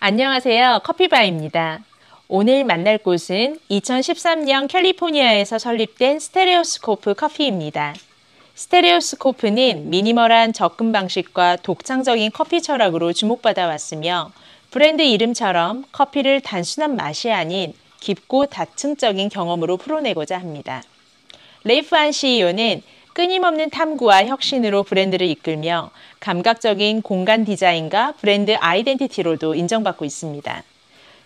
안녕하세요. 커피바입니다. 오늘 만날 곳은 2013년 캘리포니아에서 설립된 스테레오스코프 커피입니다. 스테레오스코프는 미니멀한 접근 방식과 독창적인 커피 철학으로 주목받아 왔으며 브랜드 이름처럼 커피를 단순한 맛이 아닌 깊고 다층적인 경험으로 풀어내고자 합니다. 레이프 한 CEO는 끊임없는 탐구와 혁신으로 브랜드를 이끌며 감각적인 공간 디자인과 브랜드 아이덴티티로도 인정받고 있습니다.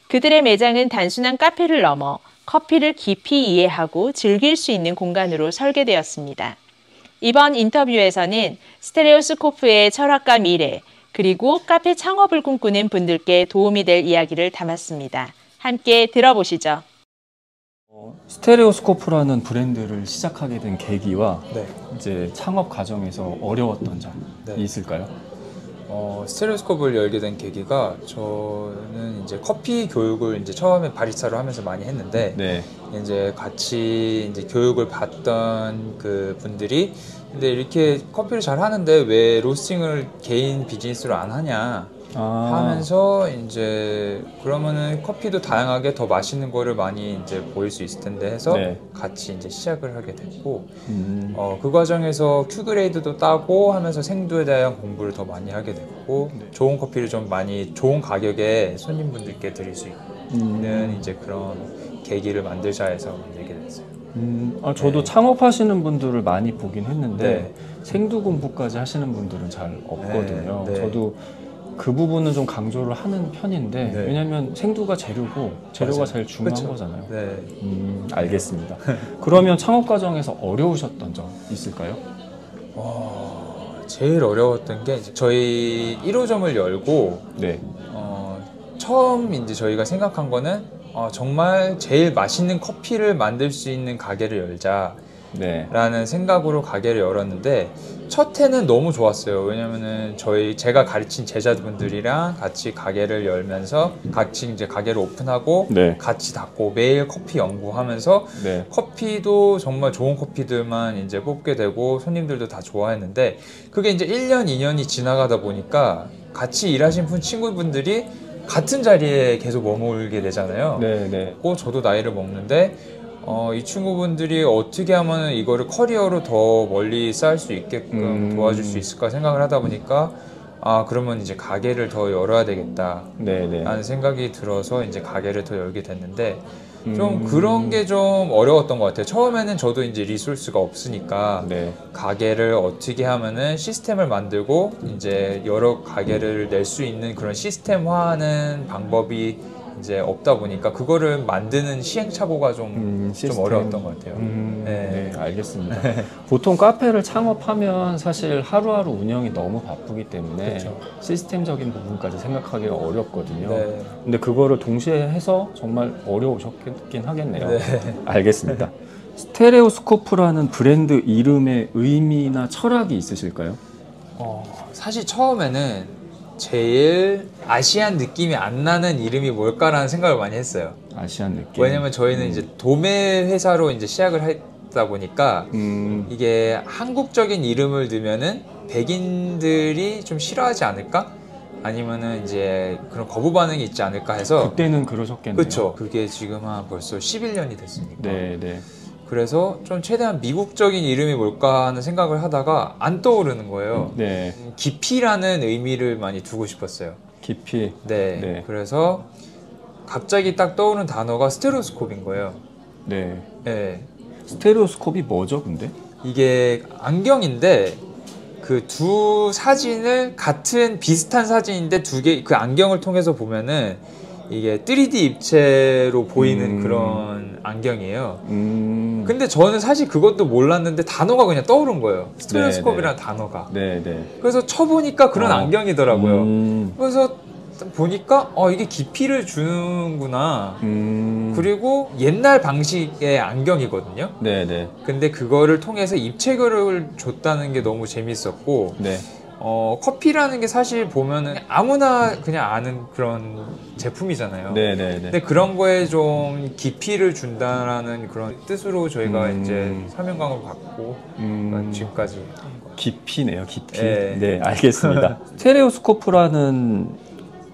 그들의 매장은 단순한 카페를 넘어 커피를 깊이 이해하고 즐길 수 있는 공간으로 설계되었습니다. 이번 인터뷰에서는 스테레오스코프의 철학과 미래, 그리고 카페 창업을 꿈꾸는 분들께 도움이 될 이야기를 담았습니다. 함께 들어보시죠. 스테레오스코프라는 브랜드를 시작하게 된 계기와 네. 이제 창업 과정에서 어려웠던 점이 있을까요? 스테레오스코프를 열게 된 계기가 저는 이제 커피 교육을 이제 처음에 바리스타로 하면서 많이 했는데 이제 같이 이제 교육을 받던 그 분들이 근데 이렇게 커피를 잘 하는데 왜 로스팅을 개인 비즈니스로 안 하냐 하면서 이제 그러면은 커피도 다양하게 더 맛있는 거를 많이 이제 보일 수 있을 텐데 해서 같이 이제 시작을 하게 됐고 그 과정에서 Q그레이드도 따고 하면서 생두에 대한 공부를 더 많이 하게 됐고 좋은 커피를 좀 많이 좋은 가격에 손님분들께 드릴 수 있는 이제 그런 계기를 만들자 해서 내게 됐어요. 저도 창업하시는 분들을 많이 보긴 했는데 생두 공부까지 하시는 분들은 잘 없거든요. 저도 그 부분은 좀 강조를 하는 편인데 왜냐면 생두가 재료가 제일 중요한 거잖아요. 알겠습니다. 그러면 창업 과정에서 어려우셨던 점 있을까요? 제일 어려웠던 게 저희 1호점을 열고 처음 이제 저희가 생각한 거는 정말 제일 맛있는 커피를 만들 수 있는 가게를 열자 라는 생각으로 가게를 열었는데 첫 해는 너무 좋았어요. 왜냐면은 제가 가르친 제자분들이랑 같이 가게를 열면서 같이 이제 가게를 오픈하고 같이 닫고 매일 커피 연구하면서 커피도 정말 좋은 커피들만 이제 뽑게 되고 손님들도 다 좋아했는데 그게 이제 1년, 2년이 지나가다 보니까 같이 일하신 친구분들이 같은 자리에 계속 머물게 되잖아요. 저도 나이를 먹는데 이 친구분들이 어떻게 하면 이거를 커리어로 더 멀리 쌓을 수 있게끔 도와줄 수 있을까 생각을 하다 보니까 그러면 이제 가게를 더 열어야 되겠다 라는 생각이 들어서 이제 가게를 더 열게 됐는데 좀 그런 게 좀 어려웠던 것 같아요. 처음에는 저도 이제 리소스가 없으니까 가게를 어떻게 하면은 시스템을 만들고 이제 여러 가게를 낼 수 있는 그런 시스템화하는 방법이 이제 없다 보니까 그거를 만드는 시행착오가 좀 어려웠던 것 같아요. 알겠습니다. 보통 카페를 창업하면 사실 하루하루 운영이 너무 바쁘기 때문에 시스템적인 부분까지 생각하기가 어렵거든요. 근데 그거를 동시에 해서 정말 어려우셨긴 하겠네요. 알겠습니다. 스테레오스코프라는 브랜드 이름의 의미나 철학이 있으실까요? 사실 처음에는 제일 아시안 느낌이 안 나는 이름이 뭘까라는 생각을 많이 했어요. 아시안 느낌. 왜냐면 저희는 이제 도매 회사로 이제 시작을 했다 보니까 이게 한국적인 이름을 넣으면은 백인들이 좀 싫어하지 않을까? 아니면은 이제 그런 거부 반응이 있지 않을까 해서 그때는 그러셨겠네요. 그렇죠. 그게 지금 벌써 11년이 됐으니까. 그래서 좀 최대한 미국적인 이름이 뭘까 하는 생각을 하다가 안 떠오르는 거예요. 깊이라는 의미를 많이 두고 싶었어요. 깊이. 그래서 갑자기 딱 떠오르는 단어가 스테레오스코프인 거예요. 스테레오스코프이 뭐죠, 근데? 이게 안경인데 그 두 사진을 비슷한 사진인데 두 개 그 안경을 통해서 보면은 이게 3D 입체로 보이는 그런 안경이에요. 근데 저는 사실 그것도 몰랐는데 단어가 그냥 떠오른 거예요. 스테레오스코프라는 단어가. 그래서 쳐보니까 그런 안경이더라고요. 그래서 보니까 이게 깊이를 주는구나. 그리고 옛날 방식의 안경이거든요. 근데 그거를 통해서 입체결을 줬다는 게 너무 재밌었고 커피라는 게 사실 보면은 아무나 그냥 아는 그런 제품이잖아요. 근데 그런 거에 좀 깊이를 준다라는 그런 뜻으로 저희가 이제 사명감을 받고 지금까지 깊이네요, 깊이. 알겠습니다. 스테레오스코프라는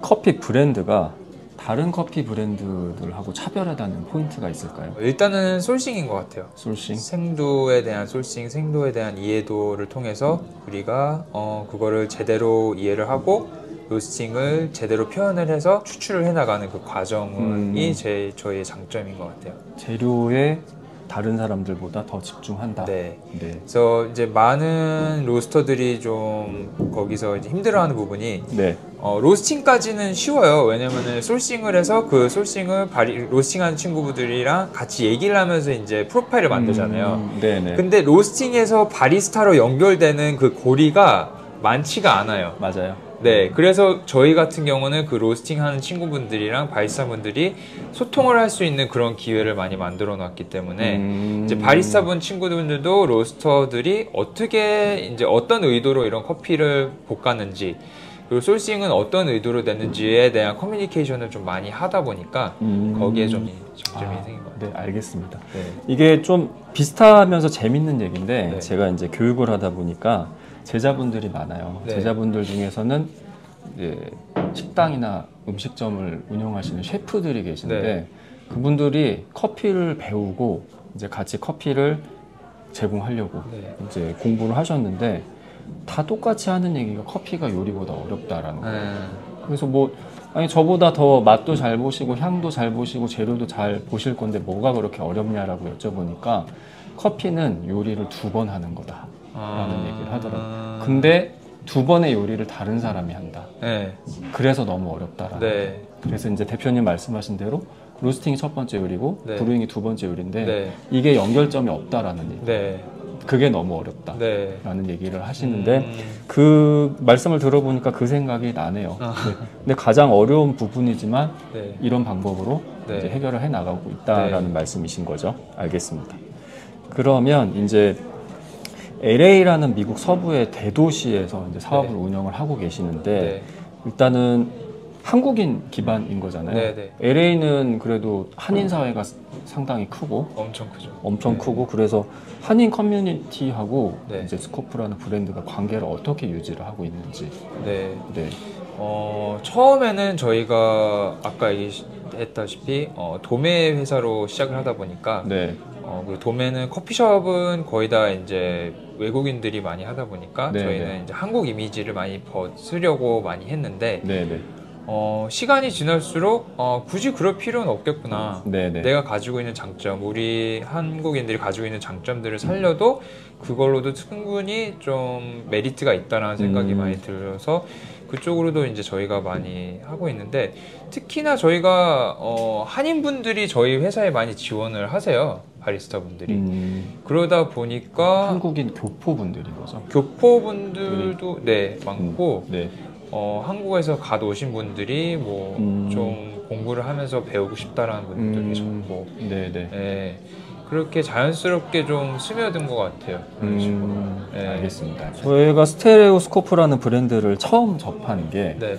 커피 브랜드가 다른 커피 브랜드들하고 차별화되는 포인트가 있을까요? 일단은 소싱인 것 같아요. 소싱? 생두에 대한 소싱, 생두에 대한 이해도를 통해서 우리가 그거를 제대로 이해를 하고 로스팅을 제대로 표현을 해서 추출을 해나가는 그 과정이 저희의 장점인 것 같아요. 재료에 다른 사람들보다 더 집중한다. 네. 네. 그래서 이제 많은 로스터들이 좀 거기서 이제 힘들어하는 부분이 네. 로스팅까지는 쉬워요. 왜냐면은 솔싱을 해서 그 솔싱을 로스팅하는 친구들이랑 같이 얘기를 하면서 이제 프로파일을 만들잖아요. 네네. 근데 로스팅에서 바리스타로 연결되는 그 고리가 많지가 않아요. 맞아요. 네, 그래서 저희 같은 경우는 그 로스팅 하는 친구분들이랑 바리스타 분들이 소통을 할 수 있는 그런 기회를 많이 만들어 놨기 때문에 이제 바리스타 분 친구들도 로스터들이 어떻게 이제 어떤 의도로 이런 커피를 볶았는지 그리고 소싱은 어떤 의도로 됐는지에 대한 커뮤니케이션을 좀 많이 하다 보니까 거기에 좀 장점이 생긴 것 같아요. 네, 알겠습니다. 네. 이게 좀 비슷하면서 재밌는 얘기인데 네. 제가 이제 교육을 하다 보니까 제자분들이 많아요. 네. 제자분들 중에서는 이제 식당이나 음식점을 운영하시는 셰프들이 계신데 네. 그분들이 커피를 배우고 이제 같이 커피를 제공하려고 네. 이제 공부를 하셨는데 다 똑같이 하는 얘기가 커피가 요리보다 어렵다라는 거예요. 그래서 뭐 아니 저보다 더 맛도 잘 보시고 향도 잘 보시고 재료도 잘 보실 건데 뭐가 그렇게 어렵냐라고 여쭤보니까 커피는 요리를 2번 하는 거다라는 얘기를 하더라고요. 근데 2번의 요리를 다른 사람이 한다. 네. 그래서 너무 어렵다라는 네. 거예요. 그래서 이제 대표님 말씀하신 대로 로스팅이 첫 번째 요리고 네. 브루잉이 2번째 요리인데 네. 이게 연결점이 없다라는 얘기. 네. 그게 너무 어렵다. 네. 라는 얘기를 하시는데 그 말씀을 들어보니까 그 생각이 나네요. 근데 가장 어려운 부분이지만 네. 이런 방법으로 네. 이제 해결을 해 나가고 있다라는 네. 말씀이신 거죠. 알겠습니다. 그러면 이제 LA라는 미국 서부의 대도시에서 이제 사업을 네. 운영을 하고 계시는데 네. 일단은 한국인 기반인 거잖아요. 네, 네. LA는 그래도 한인 사회가 상당히 크고 엄청 크죠. 엄청 네. 크고 그래서 한인 커뮤니티하고 네. 이제 스코프라는 브랜드가 관계를 어떻게 유지를 하고 있는지. 네. 네. 처음에는 저희가 아까 얘기했다시피 도매 회사로 시작을 하다 보니까 네. 그 도매는 커피숍은 거의 다 이제 외국인들이 많이 하다 보니까 네, 저희는 네. 이제 한국 이미지를 많이 벗으려고 많이 했는데 네, 네. 시간이 지날수록 굳이 그럴 필요는 없겠구나. 네, 네. 내가 가지고 있는 장점, 우리 한국인들이 가지고 있는 장점들을 살려도 그걸로도 충분히 좀 메리트가 있다라는 생각이 많이 들어서 그쪽으로도 이제 저희가 많이 하고 있는데 특히나 저희가 한인분들이 저희 회사에 많이 지원을 하세요. 바리스타 분들이. 그러다 보니까 한국인 교포분들인 거죠. 교포분들도 네 많고 네. 한국에서 갓 오신 분들이 뭐 좀 공부를 하면서 배우고 싶다라는 분들도 계셨고 네, 네. 네, 그렇게 자연스럽게 좀 스며든 것 같아요. 그런 식으로. 네. 알겠습니다. 저희가 스테레오스코프라는 브랜드를 처음 접한 게 네.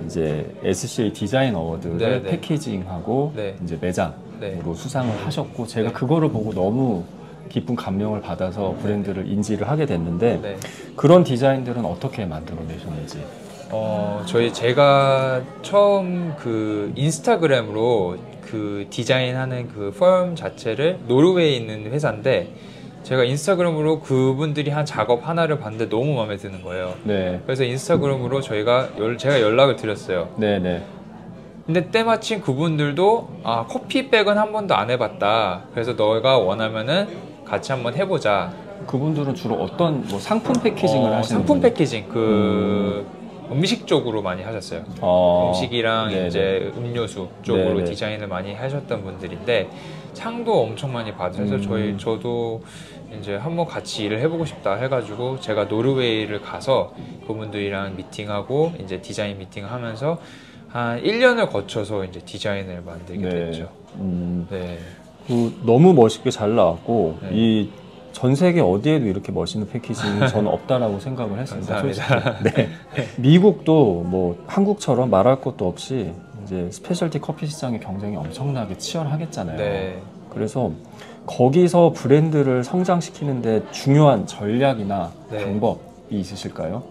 이제 SCA 디자인 어워드를 네, 네. 패키징하고 네. 이제 매장으로 네. 수상을 하셨고 제가 네. 그거를 보고 너무 깊은 감명을 받아서 브랜드를 인지를 하게 됐는데 네. 그런 디자인들은 어떻게 만들어내셨는지. 제가 처음 그 인스타그램으로 그 디자인하는 그 펌 자체를 노르웨이에 있는 회사인데 제가 인스타그램으로 그분들이 한 작업 하나를 봤는데 너무 마음에 드는 거예요. 네. 그래서 인스타그램으로 제가 연락을 드렸어요. 네, 네. 근데 때마침 그분들도 커피백은 한 번도 안 해봤다. 그래서 너가 원하면은 같이 한번 해보자. 그분들은 주로 어떤 뭐 상품 패키징을 하시는 상품 분이- 패키징 음식 쪽으로 많이 하셨어요. 음식이랑 네네. 이제 음료수 쪽으로 네네. 디자인을 많이 하셨던 분들인데 상도 엄청 많이 받으셔서 저도 이제 한번 같이 일을 해보고 싶다 해가지고 제가 노르웨이를 가서 그분들이랑 미팅하고 이제 디자인 미팅하면서 한 1년을 거쳐서 이제 디자인을 만들게 네. 됐죠. 네. 너무 멋있게 잘 나왔고 네. 이 전 세계 어디에도 이렇게 멋있는 패키징이 저는 없다라고 생각을 했습니다. 감사합니다. 솔직히. 네. 미국도 뭐 한국처럼 말할 것도 없이 이제 스페셜티 커피 시장의 경쟁이 엄청나게 치열하겠잖아요. 네. 그래서 거기서 브랜드를 성장시키는데 중요한 전략이나 네. 방법 있으실까요?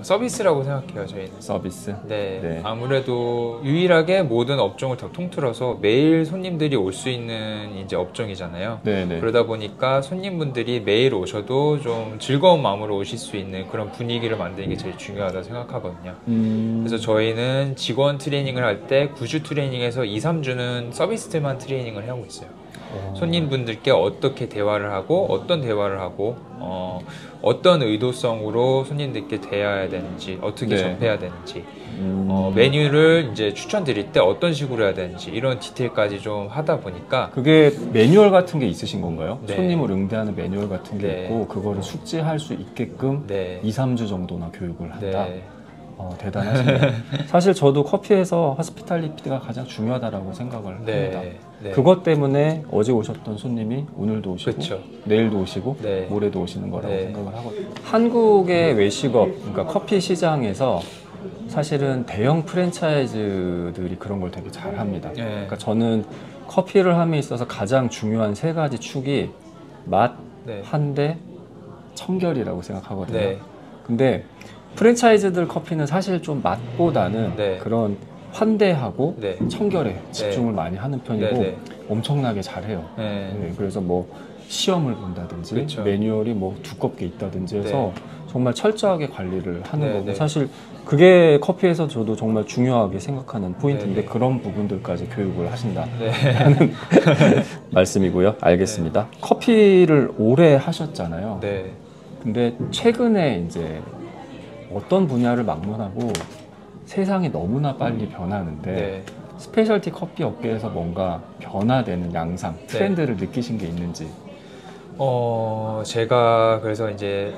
서비스라고 생각해요, 저희는. 서비스? 네. 네. 아무래도 유일하게 모든 업종을 다 통틀어서 매일 손님들이 올 수 있는 이제 업종이잖아요. 네네. 그러다 보니까 손님분들이 매일 오셔도 좀 즐거운 마음으로 오실 수 있는 그런 분위기를 만드는 게 제일 중요하다고 생각하거든요. 그래서 저희는 직원 트레이닝을 할 때 9주 트레이닝에서 2, 3주는 서비스들만 트레이닝을 하고 있어요. 손님분들께 어떻게 대화를 하고 어떤 대화를 하고 어떤 의도성으로 손님들께 대해야 되는지 어떻게 접해야 되는지 메뉴를 이제 추천드릴 때 어떤 식으로 해야 되는지 이런 디테일까지 좀 하다 보니까 그게 매뉴얼 같은 게 있으신 건가요? 네. 손님을 응대하는 매뉴얼 같은 게 네. 있고 그거를 숙지할 수 있게끔 네. 2, 3주 정도나 교육을 한다? 네. 대단하시네요. 사실 저도 커피에서 호스피탈리티가 가장 중요하다고 생각을 합니다. 네. 그것 때문에 어제 오셨던 손님이 오늘도 오시고 그쵸. 내일도 오시고 네. 모레도 오시는 거라고 네. 생각을 하거든요. 한국의 외식업, 그러니까 커피 시장에서 사실은 대형 프랜차이즈들이 그런 걸 되게 잘합니다. 네. 그러니까 저는 커피를 함에 있어서 가장 중요한 세 가지 축이 맛, 네. 환대, 청결이라고 생각하거든요. 네. 근데 프랜차이즈들 커피는 사실 좀 맛보다는 네. 그런 환대하고 네. 청결에 집중을 많이 하는 편이고 네. 엄청나게 잘해요. 네. 네, 그래서 뭐 시험을 본다든지 그쵸. 매뉴얼이 뭐 두껍게 있다든지 해서 네. 정말 철저하게 관리를 하는 네, 거고 네. 사실 그게 커피에서 저도 정말 중요하게 생각하는 포인트인데 네, 네. 그런 부분들까지 교육을 하신다는 네. 말씀이고요. 알겠습니다. 커피를 오래 하셨잖아요. 네. 근데 최근에 이제 어떤 분야를 막론하고 세상이 너무나 빨리 변하는데 네. 스페셜티 커피 업계에서 뭔가 변화되는 양상, 트렌드를 느끼신 게 있는지. 제가 그래서 이제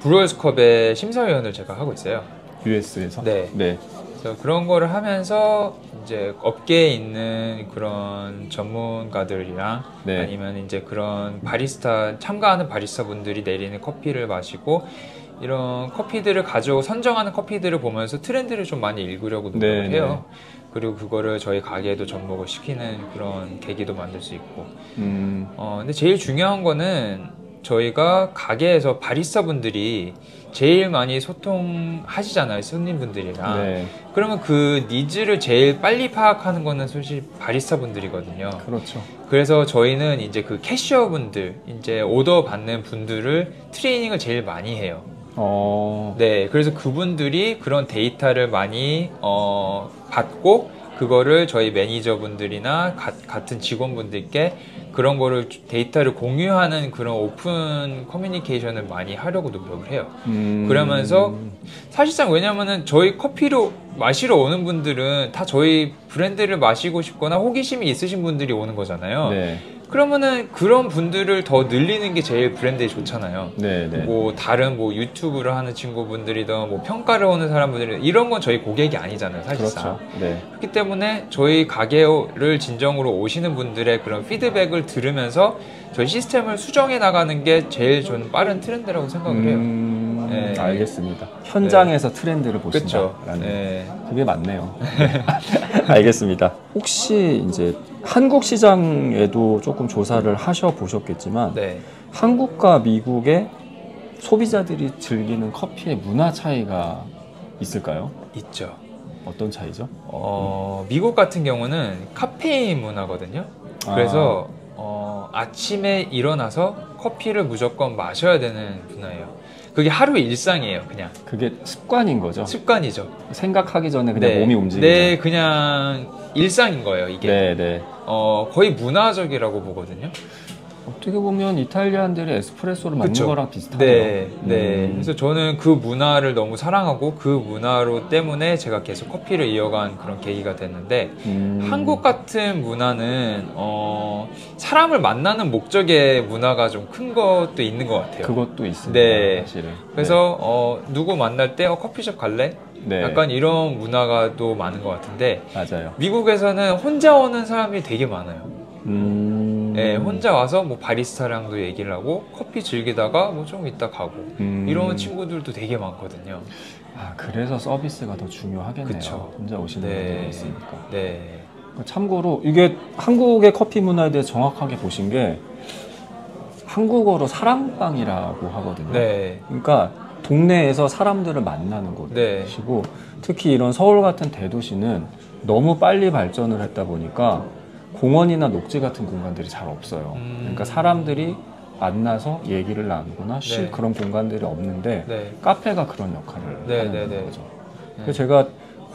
브루어스컵의 심사위원을 제가 하고 있어요. US에서? 네. 그래서 그런 거를 하면서 이제 업계에 있는 그런 전문가들이랑 네. 아니면 이제 그런 바리스타 참가하는 바리스타 분들이 내리는 커피를 마시고 이런 커피들을 가지고 선정하는 커피들을 보면서 트렌드를 좀 많이 읽으려고 노력을 네, 해요. 그리고 그거를 저희 가게에도 접목을 시키는 그런 계기도 만들 수 있고. 근데 제일 중요한 거는 저희가 가게에서 바리스타 분들이 제일 많이 소통하시잖아요, 손님분들이랑. 네. 그러면 그 니즈를 제일 빨리 파악하는 거는 솔직히 바리스타 분들이거든요. 그렇죠. 그래서 저희는 이제 그 캐셔 분들, 이제 오더 받는 분들을 트레이닝을 제일 많이 해요. 네, 그래서 그분들이 그런 데이터를 많이 받고 그거를 저희 매니저분들이나 같은 직원분들께 그런 거를 데이터를 공유하는 그런 오픈 커뮤니케이션을 많이 하려고 노력을 해요. 그러면서 사실상 왜냐면은 저희 커피로 마시러 오는 분들은 다 저희 브랜드를 마시고 싶거나 호기심이 있으신 분들이 오는 거잖아요. 네. 그러면은 그런 분들을 더 늘리는 게 제일 브랜드에 좋잖아요. 네. 뭐 다른 뭐 유튜브를 하는 친구분들이든 뭐 평가를 오는 사람분들이 이런 건 저희 고객이 아니잖아요, 사실상. 그렇죠. 네. 그렇기 때문에 저희 가게를 진정으로 오시는 분들의 그런 피드백을 들으면서 저희 시스템을 수정해 나가는 게 제일 저는 빠른 트렌드라고 생각을 해요. 네. 알겠습니다. 현장에서 트렌드를 보신다라는. 네. 그게 맞네요. 알겠습니다. 혹시 이제 한국 시장에도 조금 조사를 하셔 보셨겠지만 네. 한국과 미국의 소비자들이 즐기는 커피의 문화 차이가 있을까요? 있죠. 어떤 차이죠? 미국 같은 경우는 카페인 문화거든요. 그래서 아침에 일어나서 커피를 무조건 마셔야 되는 문화예요. 그게 하루 일상이에요, 그냥. 그게 습관인 거죠? 습관이죠. 생각하기 전에 그냥 몸이 움직이는. 네, 그냥 일상인 거예요, 이게. 네. 거의 문화적이라고 보거든요. 어떻게 보면 이탈리안들이 에스프레소를 만든 그쵸? 거랑 비슷하네요. 네. 그래서 저는 그 문화를 너무 사랑하고 그 문화로 때문에 제가 계속 커피를 이어간 그런 계기가 됐는데 한국 같은 문화는 사람을 만나는 목적의 문화가 좀 큰 것도 있는 것 같아요. 그것도 있습니다. 네. 사실은. 그래서 누구 만날 때 커피숍 갈래? 네. 약간 이런 문화가 또 많은 것 같은데 맞아요. 미국에서는 혼자 오는 사람이 되게 많아요. 네, 혼자 와서 뭐 바리스타랑도 얘기를 하고 커피 즐기다가 뭐 좀 이따 가고 이런 친구들도 되게 많거든요. 아, 그래서 서비스가 더 중요하겠네요. 그쵸. 혼자 오시는 분들이 있으니까. 네. 참고로 이게 한국의 커피 문화에 대해서 정확하게 보신 게 한국어로 사랑방이라고 하거든요. 네. 그러니까 동네에서 사람들을 만나는 곳이고 특히 이런 서울 같은 대도시는 너무 빨리 발전을 했다 보니까 공원이나 녹지 같은 공간들이 잘 없어요. 그러니까 사람들이 만나서 얘기를 나누거나 쉴 그런 공간들이 없는데 카페가 그런 역할을 하는 거죠. 그래서 제가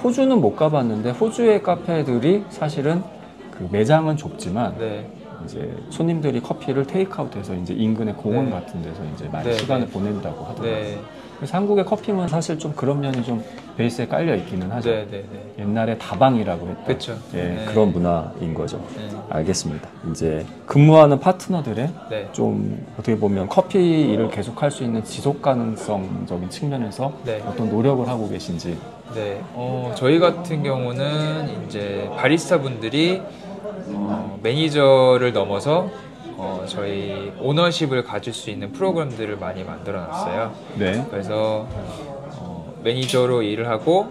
호주는 못 가봤는데 호주의 카페들이 사실은 그 매장은 좁지만 이제 손님들이 커피를 테이크아웃해서 이제 인근의 공원 같은 데서 이제 많이 시간을 보낸다고 하더라고요. 그래서 한국의 커피는 사실 좀 그런 면이 좀 베이스에 깔려 있기는 하죠. 옛날에 다방이라고 했던 그런 문화인 거죠. 알겠습니다. 이제 근무하는 파트너들의 좀 어떻게 보면 커피 일을 계속할 수 있는 지속 가능성적인 측면에서 어떤 노력을 하고 계신지. 저희 같은 경우는 이제 바리스타 분들이 매니저를 넘어서 저희 오너십을 가질 수 있는 프로그램들을 많이 만들어 놨어요. 그래서 매니저로 일을 하고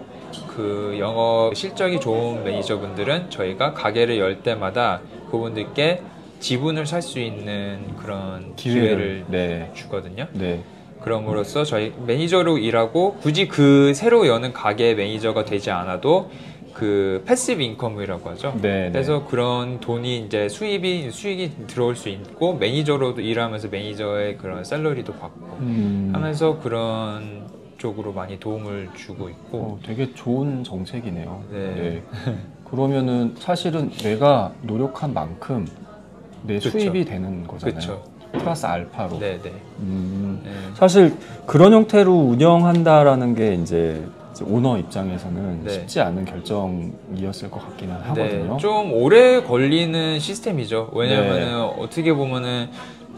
그 영업 실적이 좋은 매니저분들은 저희가 가게를 열 때마다 그분들께 지분을 살 수 있는 그런 기회를 주거든요. 그럼으로써 저희 매니저로 일하고 굳이 그 새로 여는 가게 매니저가 되지 않아도 그 패시브 인컴이라고 하죠. 그래서 그런 돈이 이제 수익이 들어올 수 있고 매니저로도 일하면서 매니저의 그런 샐러리도 받고 하면서 그런 쪽으로 많이 도움을 주고 있고 되게 좋은 정책이네요. 그러면은 사실은 내가 노력한 만큼 내 수입이 되는 거잖아요. 플러스 알파로. 사실 그런 형태로 운영한다라는 게 이제 오너 입장에서는 쉽지 않은 결정이었을 것 같기는 하거든요. 좀 오래 걸리는 시스템이죠. 왜냐하면 어떻게 보면은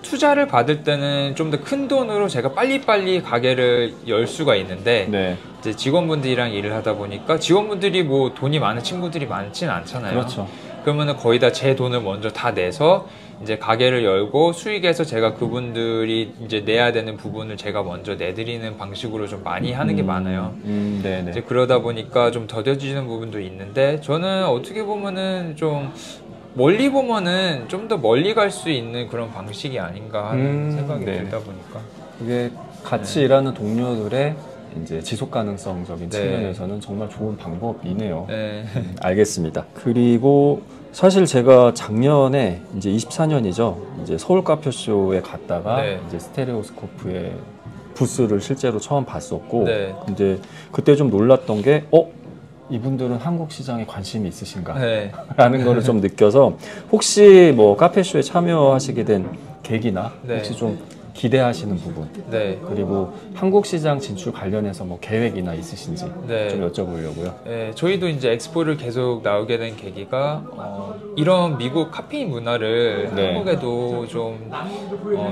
투자를 받을 때는 좀 더 큰 돈으로 제가 빨리빨리 가게를 열 수가 있는데 이제 직원분들이랑 일을 하다 보니까 직원분들이 뭐 돈이 많은 친구들이 많지는 않잖아요. 그러면은 거의 다 제 돈을 먼저 다 내서 이제 가게를 열고 수익에서 제가 그분들이 이제 내야 되는 부분을 제가 먼저 내드리는 방식으로 좀 많이 하는 게 많아요. 이제 그러다 보니까 좀 더뎌지는 부분도 있는데 저는 어떻게 보면은 좀 멀리 보면은 좀 더 멀리 갈 수 있는 그런 방식이 아닌가 하는 생각이 들다 보니까 그게 같이 일하는 동료들의 이제 지속 가능성적인 측면에서는 정말 좋은 방법이네요. 알겠습니다. 그리고 사실 제가 작년에 이제 24년이죠. 이제 서울 카페쇼에 갔다가 이제 스테레오스코프의 부스를 실제로 처음 봤었고, 근데 그때 좀 놀랐던 게, 이분들은 한국 시장에 관심이 있으신가? 라는 거를 좀 느껴서, 혹시 뭐 카페쇼에 참여하시게 된 계기나, 혹시 좀 기대하시는 부분, 그리고 한국 시장 진출 관련해서 뭐 계획이나 있으신지 좀 여쭤보려고요. 저희도 이제 엑스포를 계속 나오게 된 계기가 이런 미국 카페인 문화를 한국에도 좀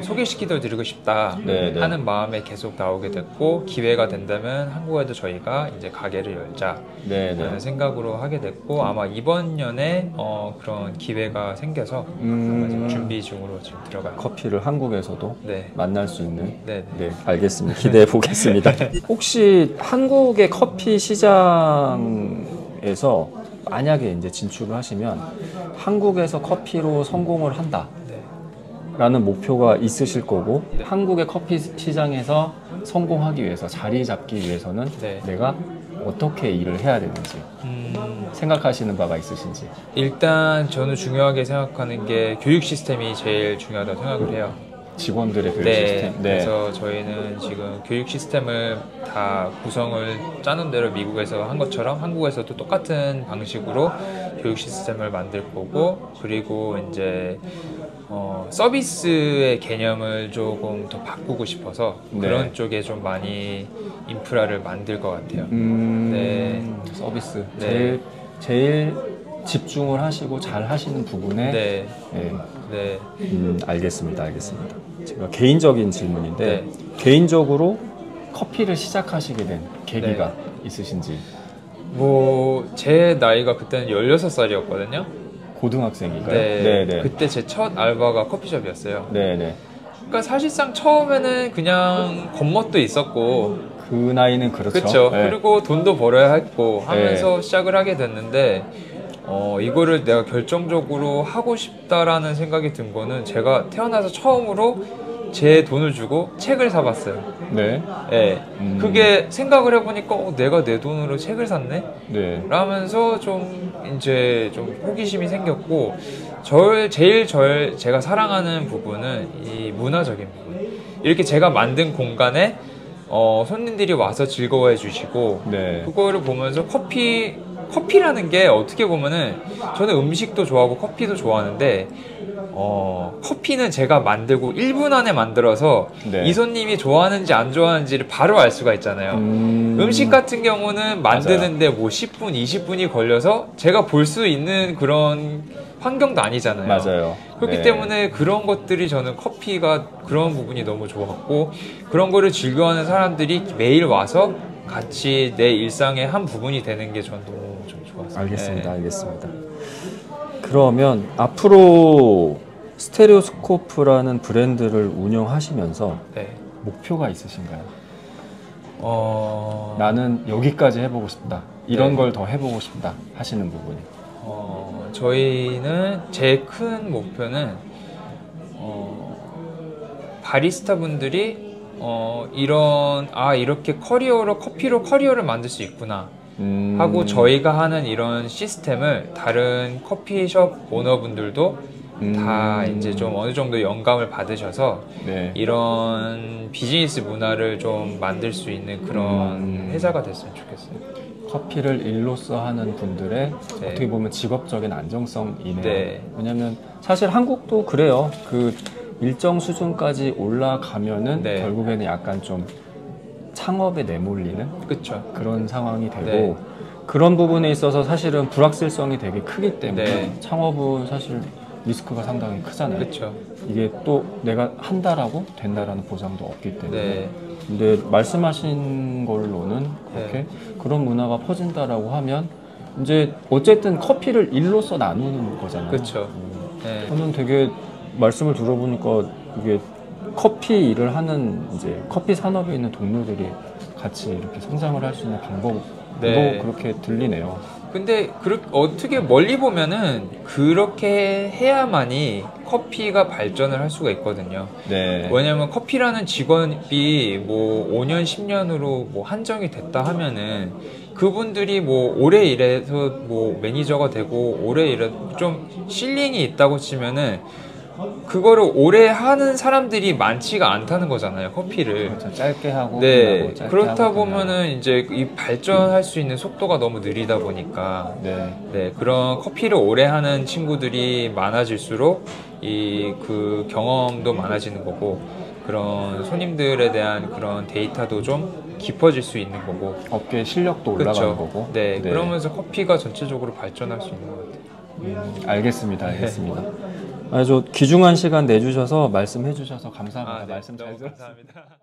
소개시켜 드리고 싶다 하는 마음에 계속 나오게 됐고, 기회가 된다면 한국에도 저희가 이제 가게를 열자라는 생각으로 하게 됐고, 아마 이번 년에 그런 기회가 생겨서 지금 준비 중으로 지금 들어가요. 커피를 한국에서도 만날 수 있는. 알겠습니다. 기대해 보겠습니다. 혹시 한국의 커피 시장에서 만약에 이제 진출을 하시면 한국에서 커피로 성공을 한다 라는 목표가 있으실 거고, 한국의 커피 시장에서 성공하기 위해서, 자리 잡기 위해서는 내가 어떻게 일을 해야 되는지 생각하시는 바가 있으신지. 일단 저는 중요하게 생각하는 게 교육 시스템이 제일 중요하다고 생각을 해요. 직원들의 교육 시스템. 그래서 저희는 지금 교육 시스템을 다 구성을 짜는 대로 미국에서 한 것처럼 한국에서도 똑같은 방식으로 교육 시스템을 만들 거고, 그리고 이제 서비스의 개념을 조금 더 바꾸고 싶어서 그런 쪽에 좀 많이 인프라를 만들 것 같아요. 서비스. 제일 집중을 하시고 잘 하시는 부분에 알겠습니다. 제가 개인적인 질문인데 개인적으로 커피를 시작하시게 된 계기가 있으신지. 뭐 제 나이가 그때는 16살이었거든요. 고등학생인가요? 그때 제 첫 알바가 커피숍이었어요. 그러니까 사실상 처음에는 그냥 겉멋도 있었고, 그 나이는 그렇죠. 그리고 돈도 벌어야 했고 하면서 시작을 하게 됐는데, 이거를 내가 결정적으로 하고 싶다라는 생각이 든 거는 제가 태어나서 처음으로 제 돈을 주고 책을 사봤어요. 네. 네. 그게 생각을 해보니까 내가 내 돈으로 책을 샀네? 네. 라면서 좀 이제 좀 호기심이 생겼고, 제가 사랑하는 부분은 이 문화적인 부분. 이렇게 제가 만든 공간에 손님들이 와서 즐거워해 주시고, 네. 그거를 보면서 커피라는 게 어떻게 보면은 저는 음식도 좋아하고 커피도 좋아하는데 커피는 제가 만들고 1분 안에 만들어서 네. 이 손님이 좋아하는지 안 좋아하는지를 바로 알 수가 있잖아요. 음식 같은 경우는 만드는데 뭐 10분, 20분이 걸려서 제가 볼 수 있는 그런 환경도 아니잖아요. 맞아요. 그렇기 네. 때문에 그런 것들이 저는 커피가 그런 부분이 너무 좋았고, 그런 거를 즐겨하는 사람들이 매일 와서 같이 내 일상의 한 부분이 되는 게 전 너무 좀 좋았어요. 알겠습니다. 네. 알겠습니다. 그러면 앞으로 스테레오스코프라는 브랜드를 운영하시면서 네. 목표가 있으신가요? 나는 여기까지 해보고 싶다. 이런 네. 걸 더 해보고 싶다 하시는 부분이. 저희는 제일 큰 목표는 바리스타 분들이 이렇게 커피로 커리어를 만들 수 있구나 하고, 저희가 하는 이런 시스템을 다른 커피숍 오너분들도 다 이제 좀 어느 정도 영감을 받으셔서 네. 이런 비즈니스 문화를 좀 만들 수 있는 그런 회사가 됐으면 좋겠어요. 커피를 일로서 하는 분들의 네. 어떻게 보면 직업적인 안정성이네요. 네. 왜냐면 사실 한국도 그래요. 그 일정 수준까지 올라가면은 네. 결국에는 약간 좀 창업에 내몰리는 그쵸. 그런 상황이 되고 네. 그런 부분에 있어서 사실은 불확실성이 되게 크기 때문에 네. 창업은 사실 리스크가 상당히 크잖아요. 그쵸. 이게 또 내가 한다라고 된다라는 보장도 없기 때문에 네. 근데 말씀하신 걸로는 그렇게 네. 그런 문화가 퍼진다라고 하면 이제 어쨌든 커피를 일로서 나누는 거잖아요. 그렇죠. 네. 저는 되게 말씀을 들어보니까 이게 커피 일을 하는 이제 커피 산업에 있는 동료들이 같이 이렇게 성장을 할 수 있는 방법도 네. 그렇게 들리네요. 근데 어떻게 멀리 보면은 그렇게 해야만이 커피가 발전을 할 수가 있거든요. 네. 왜냐면 커피라는 직업이 뭐 5년, 10년으로 뭐 한정이 됐다 하면은 그분들이 뭐 오래 일해서 뭐 매니저가 되고 오래 일해서 좀 실링이 있다고 치면은 그거를 오래 하는 사람들이 많지가 않다는 거잖아요, 커피를. 그렇죠. 짧게 하고. 네. 짧게 그렇다 하고 보면은 이제 이 발전할 수 있는 속도가 너무 느리다 보니까. 네. 네. 그런 커피를 오래 하는 친구들이 많아질수록 그 경험도 많아지는 거고, 그런 손님들에 대한 그런 데이터도 좀 깊어질 수 있는 거고. 업계 실력도 올라가는 그렇죠. 거고. 네. 네. 그러면서 커피가 전체적으로 발전할 수 있는 것 같아요. 알겠습니다. 알겠습니다. 네. 귀중한 시간 내주셔서 말씀해 주셔서 감사합니다. 네. 말씀 잘 들었습니다. 감사합니다.